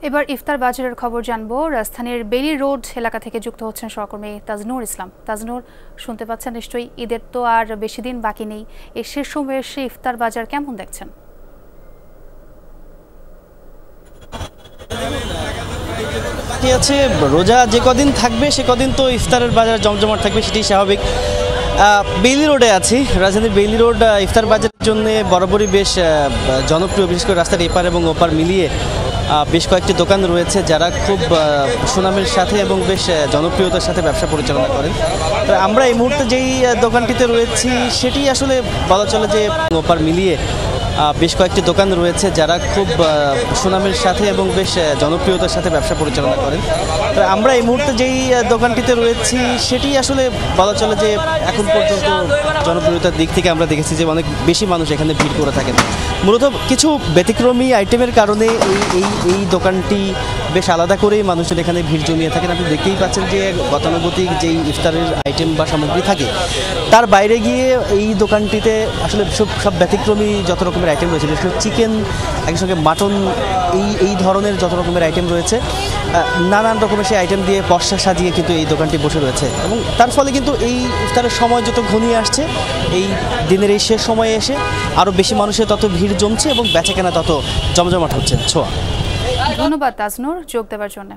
এবার ইফতার বাজারের খবর জানবো। রাজধানীর বেলি রোড এলাকা থেকে যুক্ত হচ্ছেন সহকর্মী তাজনুর ইসলাম। তাজনুর, শুনতে পাচ্ছেন নিশ্চয়ই? ঈদের তো আর বেশি দিন বাকি নেই, এই শেষ সময়ে এসে ইফতার বাজার কেমন দেখছেন? আছে রোজা যে কদিন থাকবে সে কদিন তো ইফতারের বাজার জমজমাট থাকবে, সেটাই স্বাভাবিক। বেইলি রোডে আছি। রাজধানীর বেইলি রোড ইফতার বাজারের জন্য বরাবরই বেশ জনপ্রিয়, বিশেষ করে রাস্তার এপার এবং ওপার মিলিয়ে বেশ কয়েকটি দোকান রয়েছে যারা খুব সুনামের সাথে এবং বেশ জনপ্রিয়তার সাথে ব্যবসা পরিচালনা করেন। আমরা এই মুহূর্তে যেই দোকানটিতে রয়েছি সেটি আসলে বলা চলে যে ওপার মিলিয়ে বেশ কয়েকটি দোকান রয়েছে যারা খুব সুনামের সাথে এবং বেশ জনপ্রিয়তার সাথে ব্যবসা পরিচালনা করেন। আমরা এই মুহূর্তে যেই দোকানটিতে রয়েছি সেটি আসলে বলা চলে যে এখন পর্যন্ত জনপ্রিয়তার দিক থেকে আমরা দেখেছি যে অনেক বেশি মানুষ এখানে ভিড় করে থাকেন। মূলত কিছু ব্যতিক্রমী আইটেমের কারণে এই দোকানটি বেশ আলাদা করেই মানুষজন এখানে ভিড় জমিয়ে থাকেন। আপনি দেখতেই পাচ্ছেন যে গতানুগতিক যেই ইফতারের আইটেম বা সামগ্রী থাকে তার বাইরে গিয়ে এই দোকানটিতে আসলে সব ব্যতিক্রমী যত রকমের আইটেম রয়েছে, বিশেষ করে চিকেন, একসঙ্গে মাটন, এই ধরনের যত রকমের আইটেম রয়েছে, নানান রকমের সেই আইটেম দিয়ে পসরা সাজিয়ে কিন্তু এই দোকানটি বসে রয়েছে। এবং তার ফলে কিন্তু এই ইফতারের সময় যত ঘনিয়ে আসছে, এই দিনের এই শেষ সময়ে এসে আরও বেশি মানুষের তত ভিড় জমছে এবং বেচাকেনা তত জমজমাট হচ্ছে। ছোঁয়া। ধন্যবাদ তাজনুর যোগ দেওয়ার জন্য।